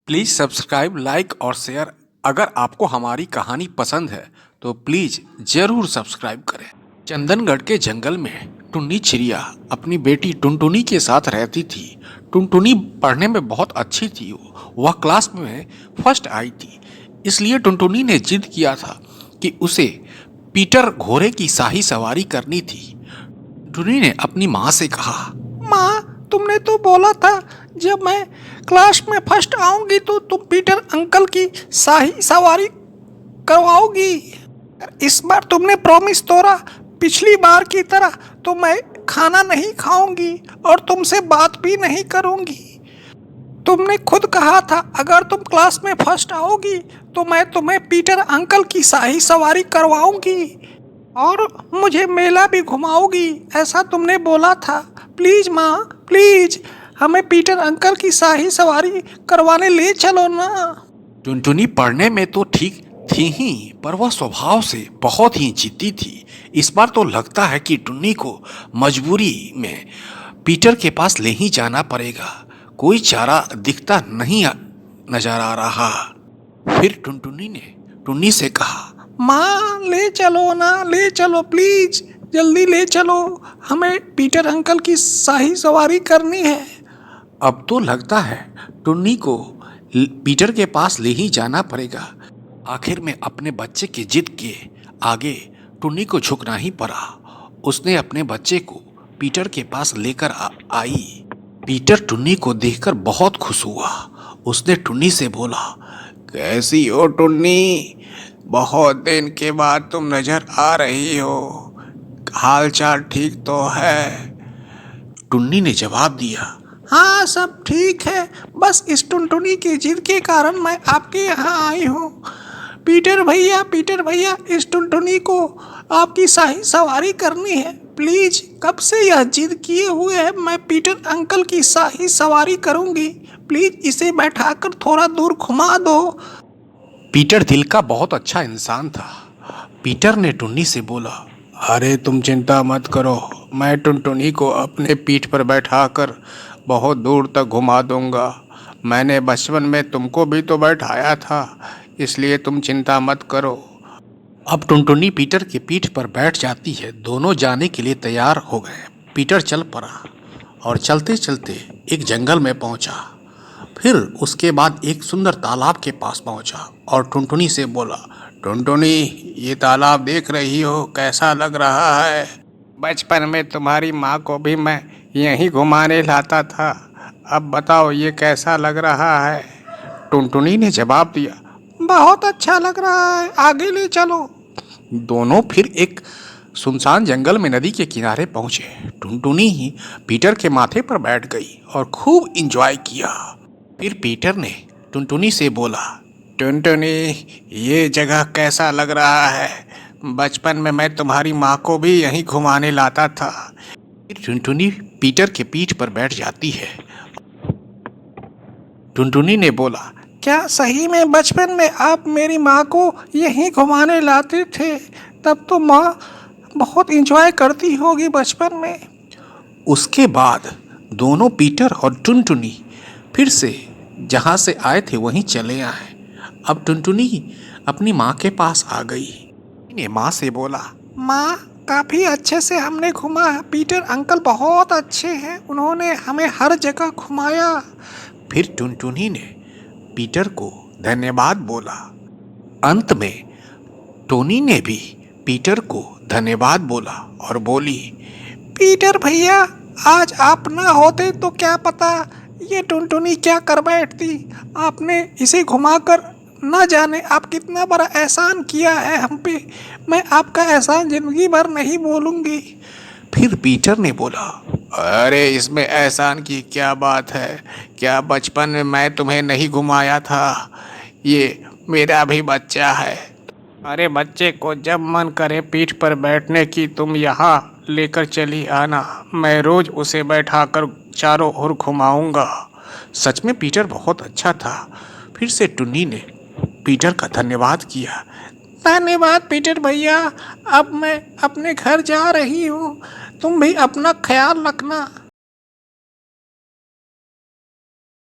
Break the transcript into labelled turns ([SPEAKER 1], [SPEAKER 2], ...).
[SPEAKER 1] Please subscribe, like और share. अगर आपको हमारी कहानी पसंद है तो प्लीज़ ज़रूर सब्सक्राइब करें। चंदनगढ़ के जंगल में टुन्नी चिड़िया अपनी बेटी टुनटुनी के साथ रहती थी। टुनटुनी पढ़ने में बहुत अच्छी थी। वह क्लास में फर्स्ट आई थी। इसलिए टुनटुनी ने जिद किया था कि उसे पीटर घोड़े की शाही सवारी करनी थी। टुन्नी ने अपनी माँ से कहा,
[SPEAKER 2] माँ, तुमने तो बोला था जब मैं क्लास में फर्स्ट आऊंगी तो तुम पीटर अंकल की शाही सवारी करवाओगी। इस बार तुमने प्रॉमिस तोड़ा। पिछली बार की तरह तो मैं खाना नहीं खाऊंगी और तुमसे बात भी नहीं करूंगी। तुमने खुद कहा था अगर तुम क्लास में फर्स्ट आओगी तो मैं तुम्हें पीटर अंकल की शाही सवारी करवाऊंगी और मुझे मेला भी घुमाओगी, ऐसा तुमने बोला था। प्लीज माँ, प्लीज हमें पीटर अंकल की शाही सवारी करवाने ले चलो ना।
[SPEAKER 1] टुनटुनी पढ़ने में तो ठीक थी ही, पर वह स्वभाव से बहुत ही जिद्दी थी। इस बार तो लगता है कि टुन्नी को मजबूरी में पीटर के पास ले ही जाना पड़ेगा। कोई चारा दिखता नहीं नजर आ रहा। फिर टुनटुनी ने टुन्नी से कहा,
[SPEAKER 2] माँ ले चलो ना, ले चलो प्लीज, जल्दी ले चलो, हमें पीटर अंकल की शाही सवारी करनी है।
[SPEAKER 1] अब तो लगता है टुन्नी को पीटर के पास ले ही जाना पड़ेगा। आखिर में अपने बच्चे की जिद के आगे टुन्नी को झुकना ही पड़ा। उसने अपने बच्चे को पीटर के पास लेकर आई। पीटर टुन्नी को देखकर बहुत खुश हुआ। उसने टुन्नी से बोला, कैसी हो टुन्नी? बहुत दिन के बाद तुम नजर आ रही हो। हाल चाल ठीक तो है? टुन्नी ने जवाब दिया,
[SPEAKER 2] हाँ सब ठीक है, बस इस टुनटुनी की जिद के कारण मैं आपके यहाँ आई हूँ। पीटर भैया, पीटर भैया, इस टुनटुनी को आपकी शाही सवारी करनी है। प्लीज, कब से यह जिद किए हुए है, मैं पीटर अंकल की शाही सवारी करूँगी। प्लीज इसे बैठाकर थोड़ा दूर घुमा दो।
[SPEAKER 1] पीटर दिल का बहुत अच्छा इंसान था। पीटर ने टुन्नी से बोला, अरे तुम चिंता मत करो, मैं टुनटुनी को अपने पीठ पर बैठाकर बहुत दूर तक घुमा दूंगा। मैंने बचपन में तुमको भी तो बैठाया था, इसलिए तुम चिंता मत करो। अब टुनटुनी पीटर की पीठ पर बैठ जाती है। दोनों जाने के लिए तैयार हो गए। पीटर चल पड़ा और चलते चलते एक जंगल में पहुंचा। फिर उसके बाद एक सुंदर तालाब के पास पहुंचा और टुनटुनी से बोला, टुनटुनी, ये तालाब देख रही हो, कैसा लग रहा है? बचपन में तुम्हारी माँ को भी मैं यहीं घुमाने लाता था। अब बताओ ये कैसा लग रहा है? टुनटुनी ने जवाब दिया,
[SPEAKER 2] बहुत अच्छा लग रहा है, आगे ले चलो।
[SPEAKER 1] दोनों फिर एक सुनसान जंगल में नदी के किनारे पहुंचे। टुनटुनी ही पीटर के माथे पर बैठ गई और खूब इंजॉय किया। फिर पीटर ने टुनटुनी से बोला, टुनटुनी, ये जगह कैसा लग रहा है? बचपन में मैं तुम्हारी माँ को भी यहीं घुमाने लाता था। फिर टुनटुनी पीटर के पीठ पर बैठ जाती है। टुनटुनी ने बोला,
[SPEAKER 2] क्या सही में बचपन में आप मेरी माँ को यहीं घुमाने लाते थे? तब तो माँ बहुत इंजॉय करती होगी बचपन में।
[SPEAKER 1] उसके बाद दोनों पीटर और टुनटुनी फिर से जहाँ से आए थे वहीं चले आए। अब टुनटुनी अपनी माँ के पास आ गई। ने माँ से बोला,
[SPEAKER 2] माँ, काफ़ी अच्छे से हमने घुमा। पीटर अंकल बहुत अच्छे हैं, उन्होंने हमें हर जगह घुमाया।
[SPEAKER 1] फिर टुनटुनी ने पीटर को धन्यवाद बोला। अंत में टोनी ने भी पीटर को धन्यवाद बोला और बोली,
[SPEAKER 2] पीटर भैया, आज आप ना होते तो क्या पता ये टुनटुनी क्या कर बैठती। आपने इसे घुमाकर न जाने आप कितना बड़ा एहसान किया है हम पे। मैं आपका एहसान जिंदगी भर नहीं भूलूंगी।
[SPEAKER 1] फिर पीटर ने बोला, अरे इसमें एहसान की क्या बात है? क्या बचपन में मैं तुम्हें नहीं घुमाया था? ये मेरा भी बच्चा है। अरे बच्चे को जब मन करे पीठ पर बैठने की तुम यहाँ लेकर चली आना। मैं रोज उसे बैठाकर चारों ओर घुमाऊंगा। सच में पीटर बहुत अच्छा था। फिर से टुन्नी ने पीटर का धन्यवाद किया।
[SPEAKER 2] धन्यवाद पीटर भैया, अब मैं अपने घर जा रही हूँ। तुम भी अपना ख्याल रखना।